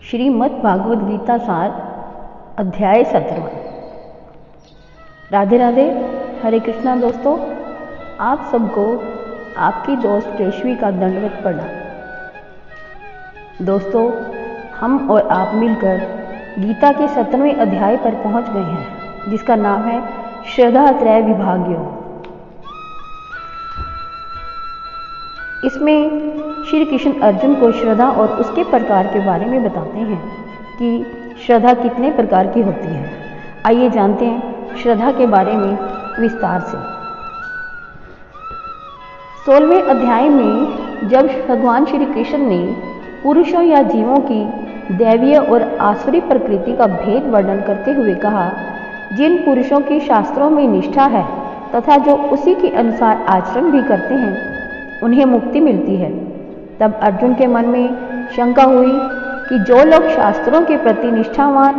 श्रीमद् भागवत गीता सार अध्याय 17। राधे राधे, हरे कृष्णा। दोस्तों, आप सबको आपकी दोस्त केशवी का दंडवत प्रणाम। दोस्तों, हम और आप मिलकर गीता के 17वें अध्याय पर पहुंच गए हैं, जिसका नाम है श्रद्धा त्रय विभाग्यो। इसमें श्री कृष्ण अर्जुन को श्रद्धा और उसके प्रकार के बारे में बताते हैं कि श्रद्धा कितने प्रकार की होती है। आइए जानते हैं श्रद्धा के बारे में विस्तार से। 16वें अध्याय में जब भगवान श्री कृष्ण ने पुरुषों या जीवों की दैवीय और आसुरी प्रकृति का भेद वर्णन करते हुए कहा, जिन पुरुषों की शास्त्रों में निष्ठा है तथा जो उसी के अनुसार आचरण भी करते हैं, उन्हें मुक्ति मिलती है। तब अर्जुन के मन में शंका हुई कि जो लोग शास्त्रों के प्रति निष्ठावान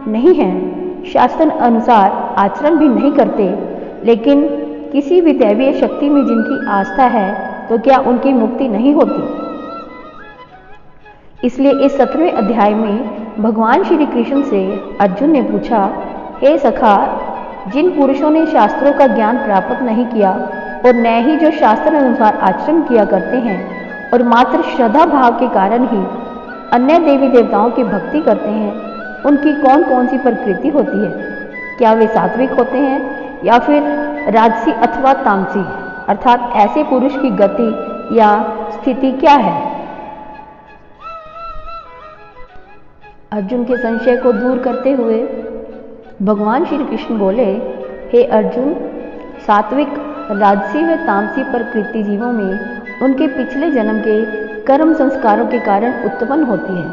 नहीं हैं, शास्त्र अनुसार आचरण भी नहीं करते, लेकिन किसी भी दैवीय शक्ति में जिनकी आस्था है, तो क्या उनकी मुक्ति नहीं होती? इसलिए इस 17वें अध्याय में भगवान श्री कृष्ण से अर्जुन ने पूछा, हे सखा, जिन पुरुषों ने शास्त्रों का ज्ञान प्राप्त नहीं किया और न ही जो शास्त्र अनुसार आचरण किया करते हैं और मात्र श्रद्धा भाव के कारण ही अन्य देवी देवताओं की भक्ति करते हैं, उनकी कौन कौन सी प्रकृति होती है? क्या वे सात्विक होते हैं या फिर राजसी अथवा तामसी? अर्थात ऐसे पुरुष की गति या स्थिति क्या है? अर्जुन के संशय को दूर करते हुए भगवान श्री कृष्ण बोले, हे अर्जुन, सात्विक, राजसी व तामसी प्रकृति जीवों में उनके पिछले जन्म के कर्म संस्कारों के कारण उत्पन्न होती है।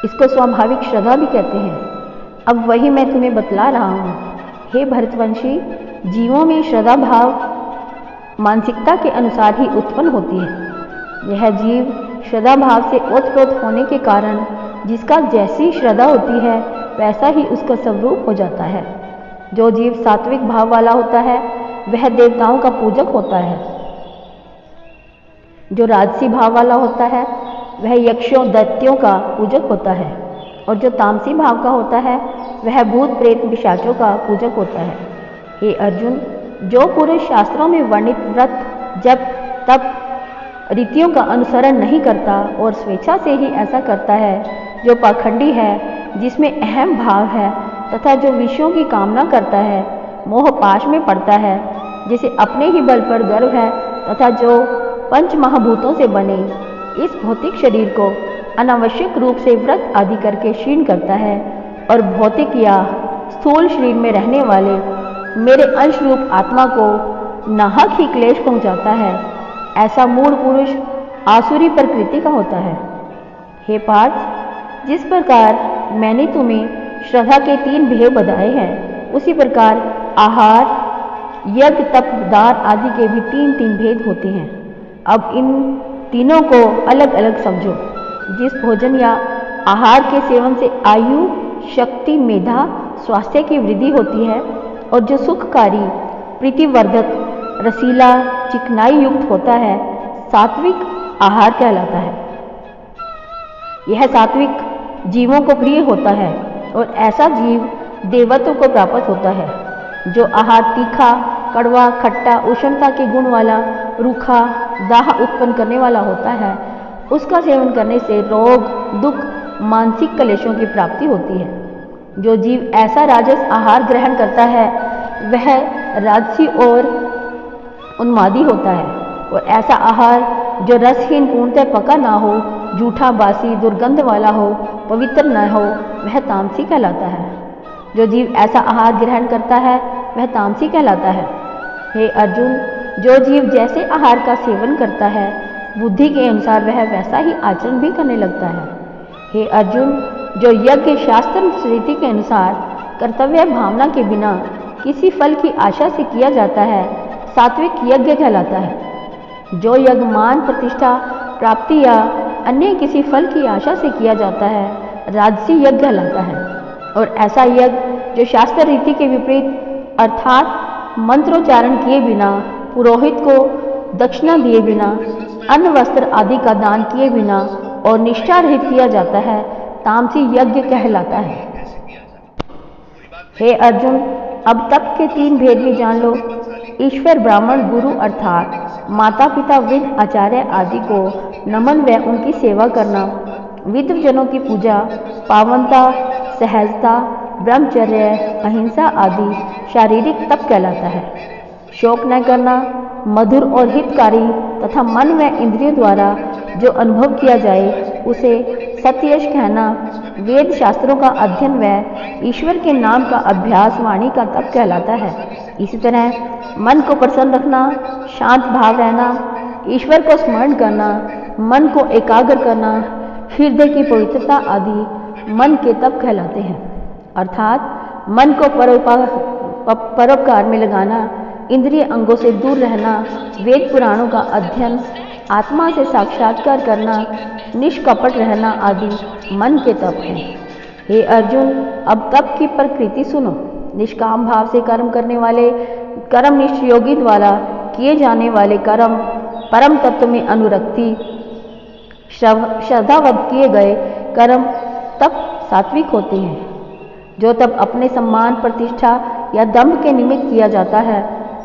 इसको स्वाभाविक श्रद्धा भी कहते हैं। अब वही मैं तुम्हें बतला रहा हूँ। हे भरतवंशी, जीवों में श्रद्धा भाव मानसिकता के अनुसार ही उत्पन्न होती है। यह जीव श्रद्धा भाव से ओतप्रोत होने के कारण जिसका जैसी श्रद्धा होती है, वैसा ही उसका स्वरूप हो जाता है। जो जीव सात्विक भाव वाला होता है, वह देवताओं का पूजक होता है। जो राजसी भाव वाला होता है, वह यक्षों दैत्यों का पूजक होता है। और जो तामसी भाव का होता है, वह भूत प्रेत पिशाचों का पूजक होता है। हे अर्जुन, जो पुरुष शास्त्रों में वर्णित व्रत, जप, तप, रीतियों का अनुसरण नहीं करता और स्वेच्छा से ही ऐसा करता है, जो पाखंडी है, जिसमें अहम भाव है तथा जो विषयों की कामना करता है, मोह पाश में पड़ता है, जिसे अपने ही बल पर गर्व है तथा जो पंच महाभूतों से बने इस भौतिक शरीर को अनावश्यक रूप से व्रत आदि करके क्षीण करता है और भौतिक या स्थूल शरीर में रहने वाले मेरे अंश रूप आत्मा को नाहक ही क्लेश पहुंचाता है, ऐसा मूढ़ पुरुष आसुरी प्रकृति का होता है। हे पार्थ, जिस प्रकार मैंने तुम्हें श्रद्धा के 3 भेद बताए हैं, उसी प्रकार आहार, यज्ञ, तप, दान आदि के भी 3 भेद होते हैं। अब इन तीनों को अलग अलग समझो। जिस भोजन या आहार के सेवन से आयु, शक्ति, मेधा, स्वास्थ्य की वृद्धि होती है और जो सुखकारी, प्रीतिवर्धक, रसीला, चिकनाई युक्त होता है, सात्विक आहार कहलाता है। यह सात्विक जीवों को प्रिय होता है और ऐसा जीव देवत्व को प्राप्त होता है। जो आहार तीखा, कड़वा, खट्टा, उष्णता के गुण वाला, रूखा, दाह उत्पन्न करने वाला होता है, उसका सेवन करने से रोग, दुख, मानसिक कलेशों की प्राप्ति होती है। जो जीव ऐसा राजस आहार ग्रहण करता है, वह राजसी और उन्मादी होता है। और ऐसा आहार जो रसहीन, पूर्णतः पका ना हो, जूठा, बासी, दुर्गंध वाला हो, पवित्र न हो, वह तामसी कहलाता है। जो जीव ऐसा आहार ग्रहण करता है, वह तामसी कहलाता है। हे अर्जुन, जो जीव जैसे आहार का सेवन करता है, बुद्धि के अनुसार वह वैसा ही आचरण भी करने लगता है। हे अर्जुन, जो यज्ञ शास्त्र रीति के अनुसार कर्तव्य भावना के बिना किसी फल की आशा से किया जाता है, सात्विक यज्ञ कहलाता है। जो यज्ञ मान, प्रतिष्ठा, प्राप्ति या अन्य किसी फल की आशा से किया जाता है, राजसी यज्ञ कहलाता है। और ऐसा यज्ञ जो शास्त्र रीति के विपरीत, अर्थात मंत्रोच्चारण किए बिना, पुरोहित को दक्षिणा दिए बिना, अन्न वस्त्र आदि का दान किए बिना और निष्ठा रहित किया जाता है तामसी यज्ञ कहलाता है। हे अर्जुन, अब तप के 3 भेद भी जान लो। ईश्वर, ब्राह्मण, गुरु अर्थात माता पिता, विद, आचार्य आदि को नमन व उनकी सेवा करना, विद्वजनों की पूजा, पावनता, सहजता, ब्रह्मचर्य, अहिंसा आदि शारीरिक तप कहलाता है। शोक न करना, मधुर और हितकारी तथा मन व इंद्रियों द्वारा जो अनुभव किया जाए उसे सत्ययश कहना, वेद शास्त्रों का अध्ययन व ईश्वर के नाम का अभ्यास वाणी का तप कहलाता है। इसी तरह मन को प्रसन्न रखना, शांत भाव रहना, ईश्वर को स्मरण करना, मन को एकाग्र करना, हृदय की पवित्रता आदि मन के तप कहलाते हैं। अर्थात मन को परोपकार में लगाना, इंद्रिय अंगों से दूर रहना, वेद पुराणों का अध्ययन, आत्मा से साक्षात्कार करना, निष्कपट रहना आदि मन के तप हैं। हे अर्जुन, अब तप की प्रकृति सुनो। निष्काम भाव से कर्म करने वाले, कर्मनिष्ठ योगी द्वारा किए जाने वाले कर्म, परम तत्व में अनुरक्ति, श्रद्धावत किए गए कर्म तप सात्विक होते हैं। जो तप अपने सम्मान, प्रतिष्ठा या दंभ के निमित्त किया जाता है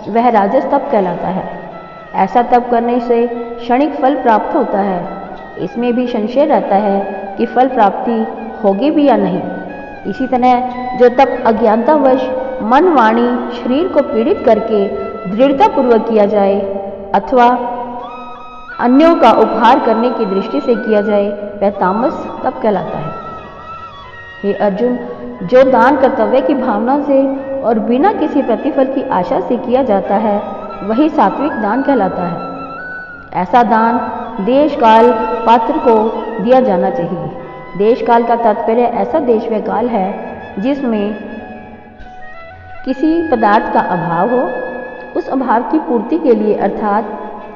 वह राजस तप कहलाता है। ऐसा तप करने से क्षणिक फल प्राप्त होता है। इसमें भी संशय रहता है कि फल प्राप्ति होगी भी या नहीं। इसी तरह जो तप अज्ञानतावश मन, वाणी, शरीर को पीड़ित करके दृढ़तापूर्वक किया जाए अथवा अन्यों का उपहार करने की दृष्टि से किया जाए वह तामस तप कहलाता है। हे अर्जुन, जो दान कर्तव्य की भावना से और बिना किसी प्रतिफल की आशा से किया जाता है वही सात्विक दान कहलाता है। ऐसा दान देश, काल, पात्र को दिया जाना चाहिए। देश काल का तात्पर्य ऐसा देश व काल है जिसमें किसी पदार्थ का अभाव हो। उस अभाव की पूर्ति के लिए अर्थात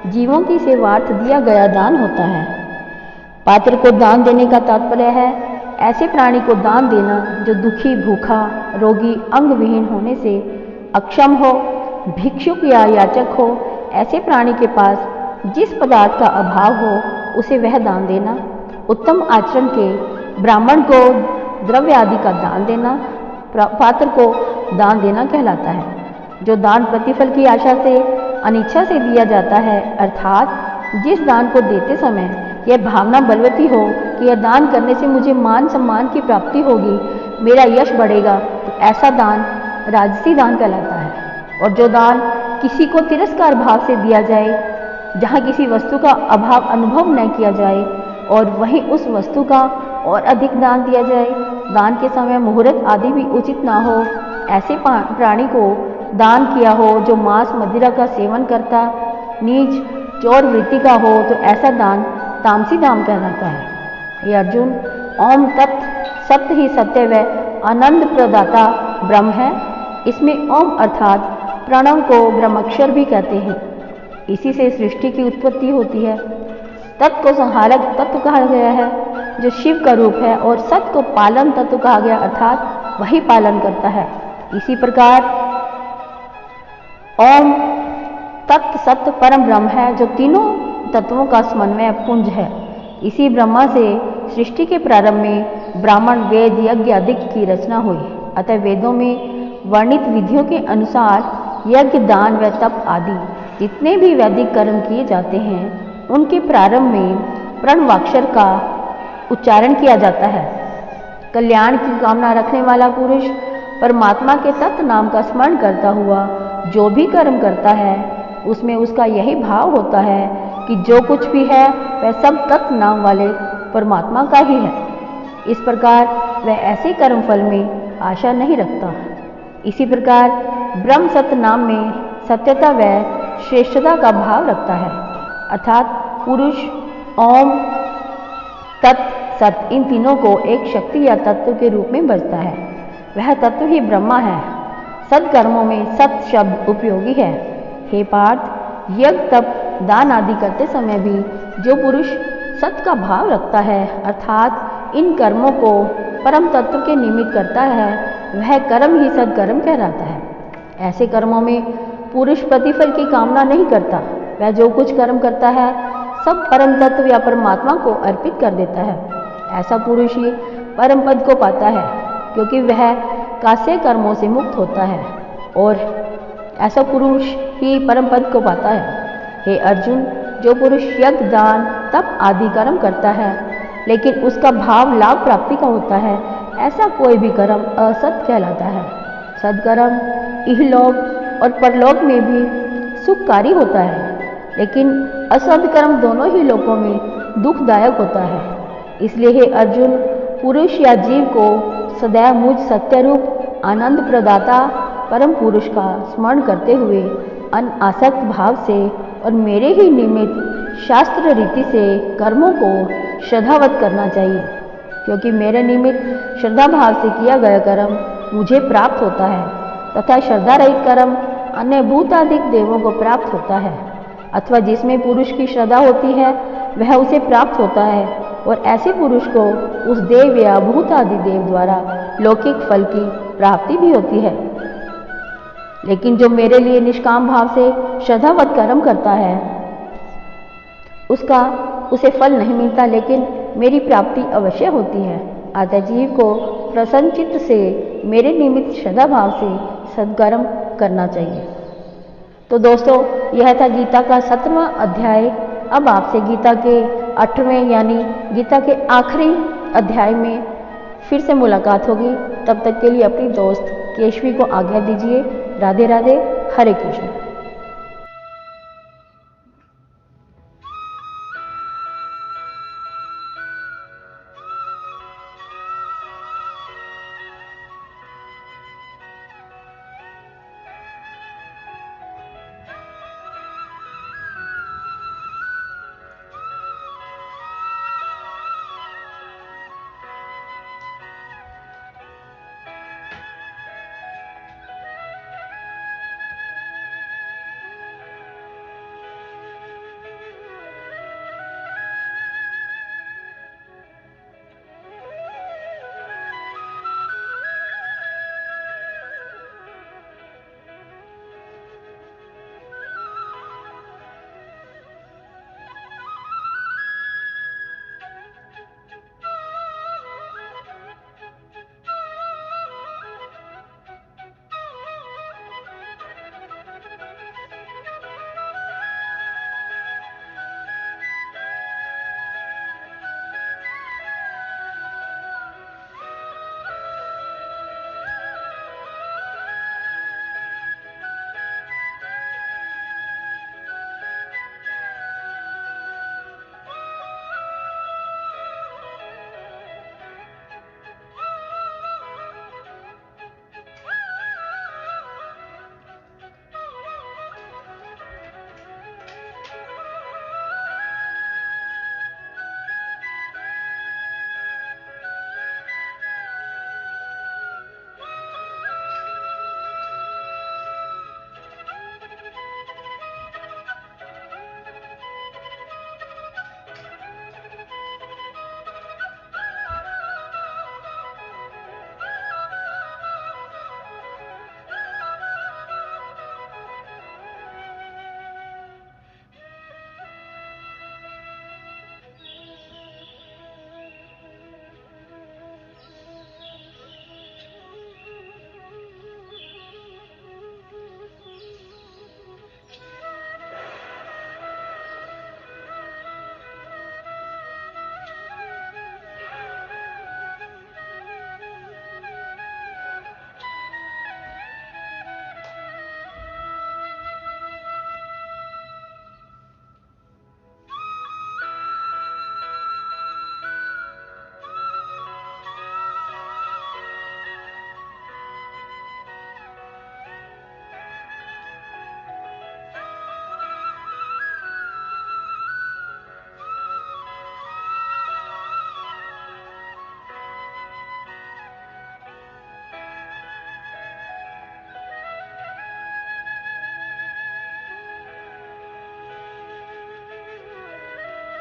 जीवों की सेवार्थ दिया गया दान होता है। पात्र को दान देने का तात्पर्य है ऐसे प्राणी को दान देना जो दुखी, भूखा, रोगी, अंग विहीन होने से अक्षम हो, भिक्षुक या याचक हो। ऐसे प्राणी के पास जिस पदार्थ का अभाव हो उसे वह दान देना। उत्तम आचरण के ब्राह्मण को द्रव्य आदि का दान देना, पात्र को दान देना कहलाता है। जो दान प्रतिफल की आशा से, अनिच्छा से दिया जाता है अर्थात जिस दान को देते समय यह भावना बलवती हो कि यह दान करने से मुझे मान सम्मान की प्राप्ति होगी, मेरा यश बढ़ेगा, तो ऐसा दान राजसी दान कहलाता है। और जो दान किसी को तिरस्कार भाव से दिया जाए, जहाँ किसी वस्तु का अभाव अनुभव न किया जाए और वहीं उस वस्तु का और अधिक दान दिया जाए, दान के समय मुहूर्त आदि भी उचित ना हो, ऐसे प्राणी को दान किया हो जो मांस मदिरा का सेवन करता, नीच चोर वृत्ति का हो, तो ऐसा दान तामसी दान कहलाता है। ये अर्जुन, ओम तत् सत्य ही सत्य व आनंद प्रदाता ब्रह्म है। इसमें ओम अर्थात प्रणव को ब्रह्माक्षर भी कहते हैं। इसी से सृष्टि की उत्पत्ति होती है। तत् को संहारक तत्व कहा गया है जो शिव का रूप है, और सत को पालन तत्व कहा गया अर्थात वही पालन करता है। इसी प्रकार ओम तत् सत्य परम ब्रह्म है जो तीनों तत्वों का समन्वय पुंज है। इसी ब्रह्मा से सृष्टि के प्रारंभ में ब्राह्मण, वेद, यज्ञ आदि की रचना हुई। अतः वेदों में वर्णित विधियों के अनुसार यज्ञ, दान व तप आदि जितने भी वैदिक कर्म किए जाते हैं उनके प्रारंभ में प्रणवाक्षर का उच्चारण किया जाता है। कल्याण की कामना रखने वाला पुरुष परमात्मा के तत् नाम का स्मरण करता हुआ जो भी कर्म करता है उसमें उसका यही भाव होता है कि जो कुछ भी है वह सब तत् नाम वाले परमात्मा का ही है। इस प्रकार वह ऐसे कर्म फल में आशा नहीं रखता। इसी प्रकार ब्रह्म सत्य नाम में सत्यता व श्रेष्ठता का भाव रखता है। अर्थात पुरुष ओम तत् सत इन तीनों को एक शक्ति या तत्व के रूप में बचता है। वह तत्व ही ब्रह्मा है। सत्कर्मों में सत शब्द उपयोगी है। हे पार्थ, यज्ञ, तप, दान आदि करते समय भी जो पुरुष सत का भाव रखता है अर्थात इन कर्मों को परम तत्व के निमित्त करता है वह कर्म ही सत्कर्म कहलाता है। ऐसे कर्मों में पुरुष प्रतिफल की कामना नहीं करता। वह जो कुछ कर्म करता है सब परम तत्व या परमात्मा को अर्पित कर देता है। ऐसा पुरुष ही परम पद को पाता है, क्योंकि वह कास्य कर्मों से मुक्त होता है, और ऐसा पुरुष ही परम पद को पाता है। हे अर्जुन, जो पुरुष यज्ञ, दान, तप आदि कर्म करता है, लेकिन उसका भाव लाभ प्राप्ति का होता है, ऐसा कोई भी कर्म असत कहलाता है। सदकर्म इहलोक और परलोक में भी सुखकारी होता है, लेकिन असद कर्म दोनों ही लोकों में दुखदायक होता है। इसलिए हे अर्जुन, पुरुष या जीव को सदैव मुझ सत्यरूप आनंद प्रदाता परम पुरुष का स्मरण करते हुए अनासक्त भाव से और मेरे ही निमित्त शास्त्र रीति से कर्मों को श्रद्धावत करना चाहिए, क्योंकि मेरे निमित्त श्रद्धा भाव से किया गया कर्म मुझे प्राप्त होता है, तथा श्रद्धा रहित कर्म अन्य भूतादिक देवों को प्राप्त होता है, अथवा जिसमें पुरुष की श्रद्धा होती है वह उसे प्राप्त होता है, और ऐसे पुरुष को उस देव या भूत आदि देव द्वारा लौकिक फल की प्राप्ति भी होती है। लेकिन जो मेरे लिए निष्काम भाव से श्रद्धावत कर्म करता है उसे फल नहीं मिलता, लेकिन मेरी प्राप्ति अवश्य होती है। अतः जीव को प्रसन्न चित्त से मेरे निमित्त श्रद्धा भाव से सद्कर्म करना चाहिए। तो दोस्तों, यह था गीता का 17वां अध्याय। अब आपसे गीता के 8वें यानी गीता के आखिरी अध्याय में फिर से मुलाकात होगी। तब तक के लिए अपनी दोस्त केशवी को आज्ञा दीजिए। राधे राधे, हरे कृष्ण।